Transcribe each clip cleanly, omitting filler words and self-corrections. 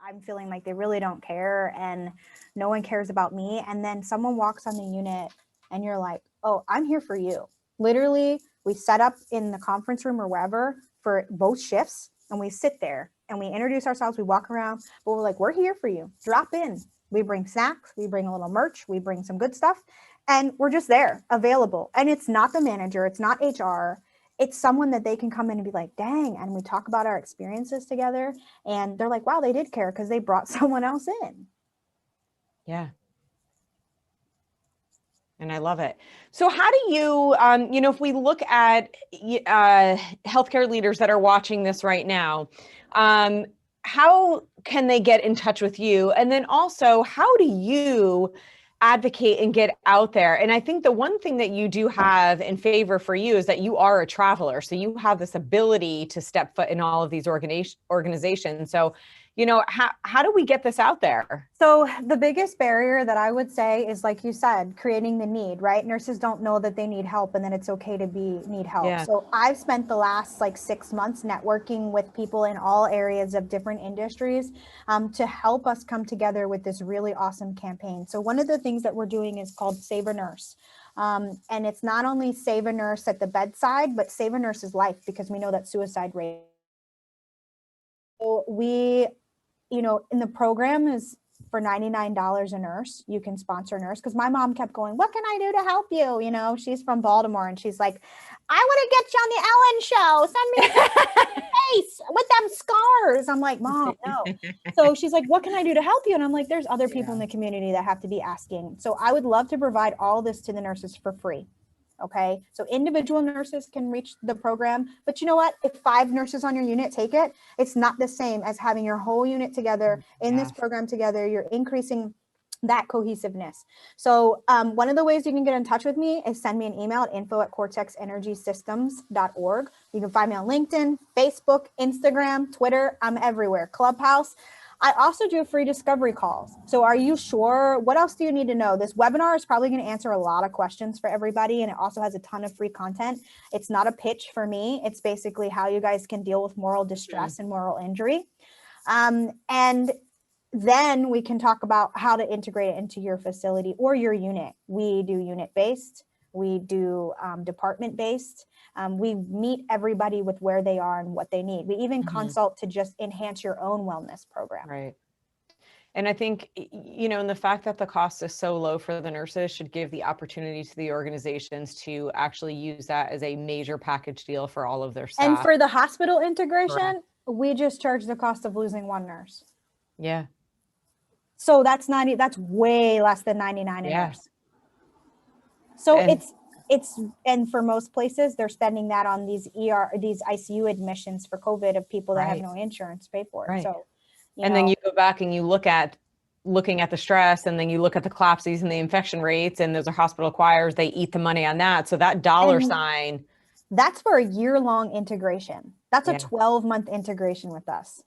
I'm feeling like they really don't care and no one cares about me. And then someone walks on the unit and you're like, oh, I'm here for you. Literally, we set up in the conference room or wherever for both shifts and we sit there and we introduce ourselves. We walk around, but we're like, we're here for you. Drop in. We bring snacks. We bring a little merch. We bring some good stuff. And we're just there, available. And it's not the manager. It's not HR. It's someone that they can come in and be like, dang. And we talk about our experiences together. And they're like, wow, they did care because they brought someone else in. Yeah. And I love it. So how do you, if we look at healthcare leaders that are watching this right now, how can they get in touch with you? And then also, how do you advocate and get out there? And I think the one thing that you do have in favor for you is that you are a traveler. So you have this ability to step foot in all of these organizations. So, how do we get this out there? So the biggest barrier that I would say is, like you said, creating the need, right? Nurses don't know that they need help and then it's okay to need help. Yeah. So I've spent the last 6 months networking with people in all areas of different industries to help us come together with this really awesome campaign. So one of the things that we're doing is called Save a Nurse. And it's not only save a nurse at the bedside, but save a nurse's life, because we know that suicide rate. So we, in the program is for $99 a nurse. You can sponsor a nurse, because my mom kept going, what can I do to help you? She's from Baltimore and she's like, I want to get you on the Ellen show. Send me a face with them scars. I'm like, Mom, no. So she's like, what can I do to help you? And I'm like, there's other people in the community that have to be asking. So I would love to provide all this to the nurses for free. Okay, so individual nurses can reach the program, but you know what? If 5 nurses on your unit take it, it's not the same as having your whole unit together in this program together. You're increasing that cohesiveness. So one of the ways you can get in touch with me is send me an email at info@cortexenergysystems.org. You can find me on LinkedIn, Facebook, Instagram, Twitter. I'm everywhere. Clubhouse. I also do free discovery calls. So are you sure? What else do you need to know? This webinar is probably going to answer a lot of questions for everybody. And it also has a ton of free content. It's not a pitch for me. It's basically how you guys can deal with moral distress and moral injury. And then we can talk about how to integrate it into your facility or your unit. We do unit-based. We do department-based. We meet everybody with where they are and what they need. We even consult to just enhance your own wellness program. Right. And I think, and the fact that the cost is so low for the nurses should give the opportunity to the organizations to actually use that as a major package deal for all of their staff. And for the hospital integration, we just charge the cost of losing 1 nurse. Yeah. So that's way less than $99 a nurse. So and for most places, they're spending that on these ICU admissions for COVID of people that have no insurance to pay for it. Right. So, then you go back and you looking at the stress, and then you look at the collapses and the infection rates, and those are hospital acquires, they eat the money on that. So that dollar sign. That's for a year-long integration. That's a 12-month integration with us.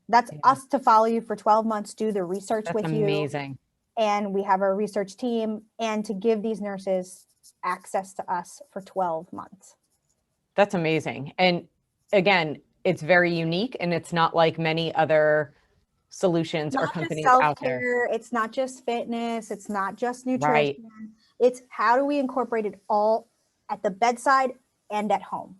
That's us to follow you for 12 months, do the research with you. Amazing. And we have our research team, and to give these nurses access to us for 12 months. That's amazing. And again, it's very unique, and it's not like many other solutions or companies out there. It's not just fitness. It's not just nutrition. Right. It's how do we incorporate it all at the bedside and at home?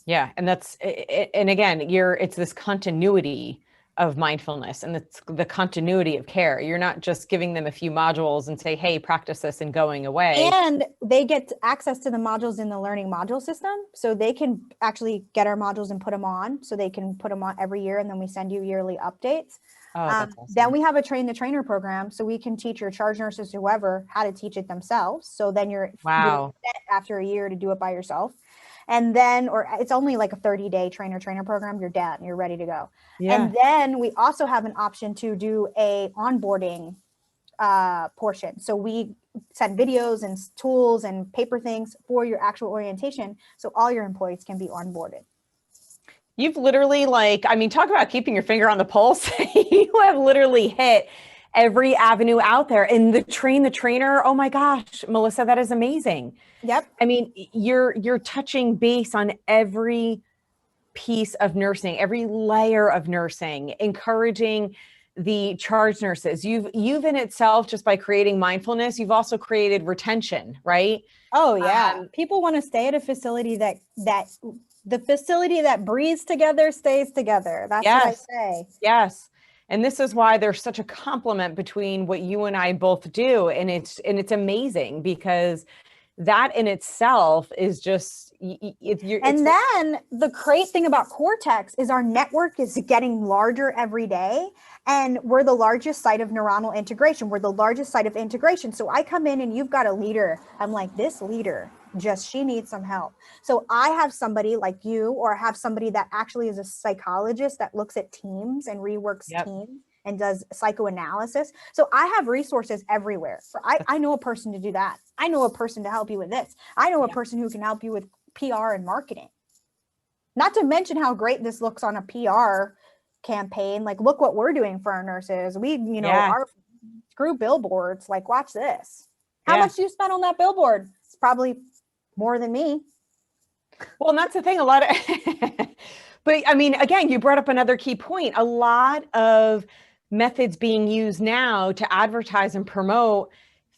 Yeah. And again, it's this continuity of mindfulness, and it's the continuity of care. You're not just giving them a few modules and say, hey, practice this and going away. And they get access to the modules in the learning module system. So they can actually get our modules and put them on. So they can put them on every year, and then we send you yearly updates. Oh, that's awesome. Then we have a train the trainer program. So we can teach your charge nurses, whoever, how to teach it themselves. So then you're after a year to do it by yourself. And then, or it's only like a 30-day trainer program, you're done, you're ready to go. Yeah. And then we also have an option to do a onboarding portion. So we send videos and tools and paper things for your actual orientation, so all your employees can be onboarded. You've literally talk about keeping your finger on the pulse. You have literally hit every avenue out there. And the train the trainer, oh my gosh, Melissa, that is amazing. Yep. I mean, you're touching base on every piece of nursing, every layer of nursing, encouraging the charge nurses. You've in itself, just by creating mindfulness, you've also created retention, right? Oh yeah. People want to stay at a facility that the facility that breathes together stays together. That's what I say. Yes. And this is why there's such a complement between what you and I both do. And it's amazing, because that in itself is just, and then the great thing about Cortex is our network is getting larger every day, and we're the largest site of neuronal integration. We're the largest site of integration. So I come in and you've got a leader. I'm like, this leader, she needs some help. So I have somebody like you, or I have somebody that actually is a psychologist that looks at teams and reworks teams and does psychoanalysis. So I have resources everywhere. I know a person to do that. I know a person to help you with this. I know a person who can help you with PR and marketing. Not to mention how great this looks on a PR campaign. Like, look what we're doing for our nurses. We, our screw billboards. Like, watch this. How much do you spend on that billboard? It's probably more than me. Well, and that's the thing, a lot of, but I mean, again, you brought up another key point. A lot of methods being used now to advertise and promote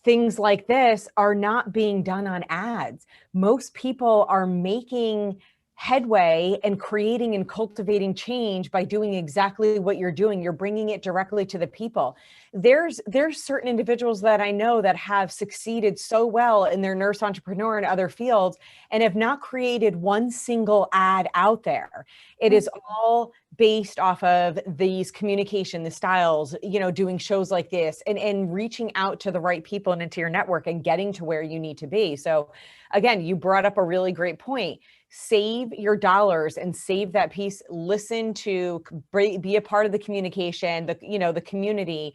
things like this are not being done on ads. Most people are making headway and creating and cultivating change by doing exactly what you're doing. You're bringing it directly to the people. There's certain individuals that I know that have succeeded so well in their nurse entrepreneur and other fields and have not created one single ad out there. It is all based off of these communication, the styles, doing shows like this and reaching out to the right people and into your network and getting to where you need to be. So again, you brought up a really great point. Save your dollars and save that piece. Listen to, be a part of the communication, the community.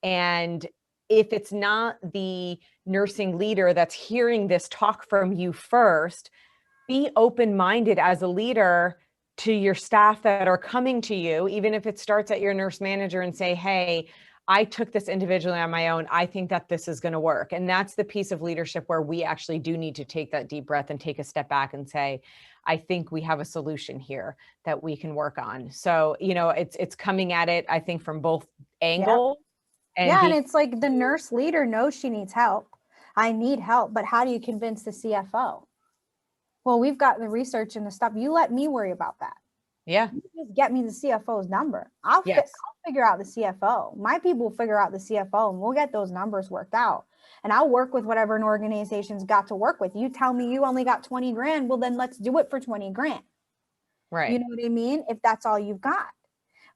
And if it's not the nursing leader that's hearing this talk from you first, be open-minded as a leader to your staff that are coming to you, even if it starts at your nurse manager, and say, hey, I took this individually on my own. I think that this is going to work. And that's the piece of leadership where we actually do need to take that deep breath and take a step back and say, I think we have a solution here that we can work on. So, it's coming at it, I think, from both angles. And it's like the nurse leader knows she needs help. I need help, but how do you convince the CFO? Well, we've got the research and the stuff. You let me worry about that. Yeah. You just get me the CFO's number. I'll figure out the CFO. My people will figure out the CFO, and we'll get those numbers worked out. And I'll work with whatever an organization's got to work with. You tell me you only got 20 grand. Well, then let's do it for 20 grand. Right. You know what I mean? If that's all you've got.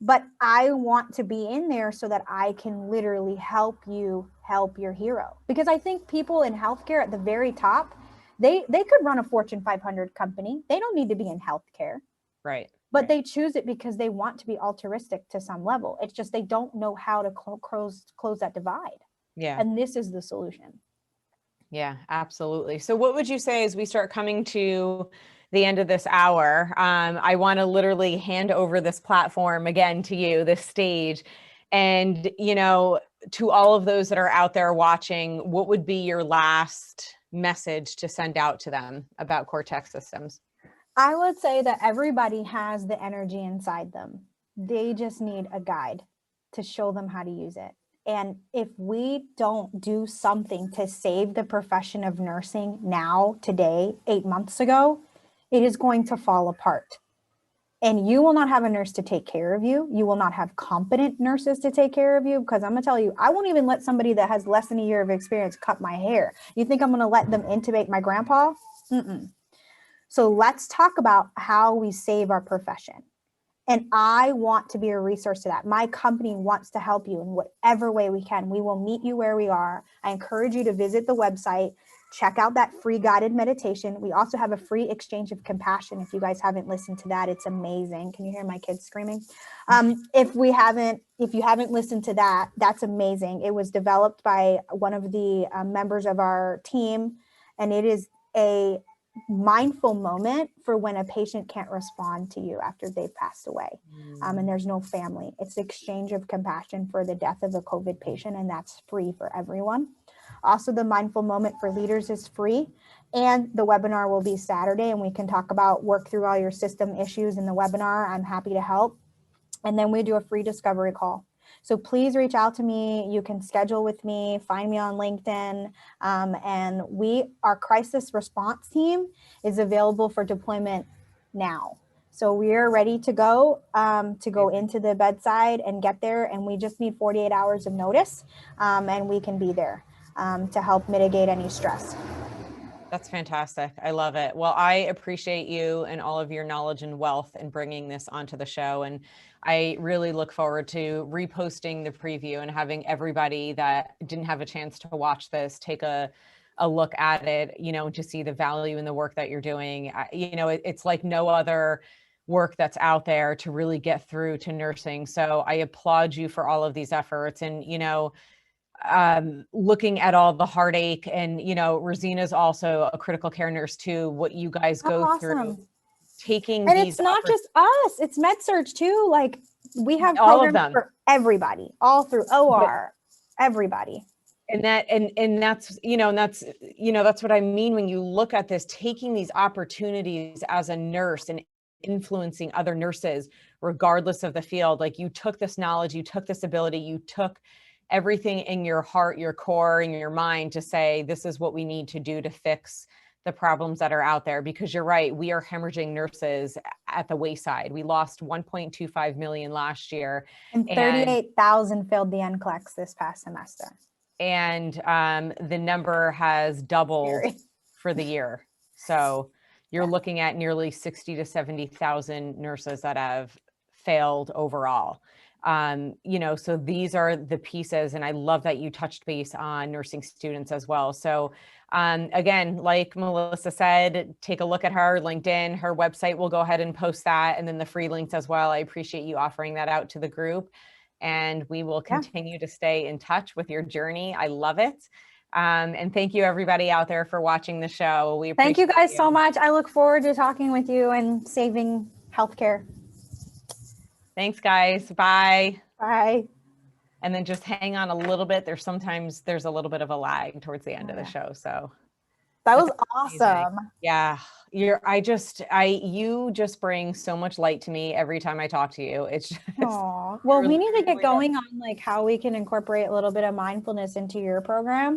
But I want to be in there so that I can literally help you help your hero. Because I think people in healthcare at the very top, they could run a Fortune 500 company. They don't need to be in healthcare. Right. But they choose it because they want to be altruistic to some level. It's just they don't know how to close that divide. Yeah. And this is the solution. Yeah, absolutely. So what would you say as we start coming to the end of this hour? I want to literally hand over this platform again to you, this stage. And, to all of those that are out there watching, what would be your last message to send out to them about Cortex Systems? I would say that everybody has the energy inside them. They just need a guide to show them how to use it. And if we don't do something to save the profession of nursing now, today, 8 months ago, it is going to fall apart. And you will not have a nurse to take care of you. You will not have competent nurses to take care of you, because I'm going to tell you, I won't even let somebody that has less than a year of experience cut my hair. You think I'm going to let them intubate my grandpa? Mm-mm. So let's talk about how we save our profession. And I want to be a resource to that. My company wants to help you in whatever way we can. We will meet you where we are. I encourage you to visit the website, check out that free guided meditation. We also have a free exchange of compassion. If you guys haven't listened to that, it's amazing. Can you hear my kids screaming? If you haven't listened to that, that's amazing. It was developed by one of the members of our team, and it is a mindful moment for when a patient can't respond to you after they've passed away, and there's no family. It's the exchange of compassion for the death of a COVID patient, and that's free for everyone. Also, the mindful moment for leaders is free. And the webinar will be Saturday, and we can work through all your system issues in the webinar. I'm happy to help. And then we do a free discovery call. So please reach out to me. You can schedule with me, find me on LinkedIn. And our crisis response team is available for deployment now. So we are ready to go into the bedside and get there. And we just need 48 hours of notice, and we can be there to help mitigate any stress. That's fantastic. I love it. Well, I appreciate you and all of your knowledge and wealth in bringing this onto the show. And I really look forward to reposting the preview and having everybody that didn't have a chance to watch this take a look at it, to see the value in the work that you're doing. It's like no other work that's out there to really get through to nursing. So I applaud you for all of these efforts. And, looking at all the heartache, and Rosina's also a critical care nurse too, what you guys go through, taking and it's not just us, it's med-surg too. Like, we have all programs of them for everybody, all through OR, everybody. And that's what I mean when you look at this, taking these opportunities as a nurse and influencing other nurses regardless of the field. Like, you took this knowledge, you took this ability, you took everything in your heart, your core, and your mind to say, this is what we need to do to fix the problems that are out there. Because you're right, we are hemorrhaging nurses at the wayside. We lost 1.25 million last year. And 38,000 failed the NCLEX this past semester. And the number has doubled for the year. So you're looking at nearly 60 to 70,000 nurses that have failed overall. So these are the pieces, and I love that you touched base on nursing students as well. So again, like Melissa said, take a look at her LinkedIn, her website. We'll go ahead and post that, and then the free links as well. I appreciate you offering that out to the group, and we will continue to stay in touch with your journey. I love it. And thank you everybody out there for watching the show. We appreciate Thank you guys so much. I look forward to talking with you and saving healthcare. Thanks, guys. Bye. Bye. And then just hang on a little bit. There's a little bit of a lag towards the end of the show. So that was awesome. Yeah. You just bring so much light to me every time I talk to you. It's just, well, we need to get going on like how we can incorporate a little bit of mindfulness into your program.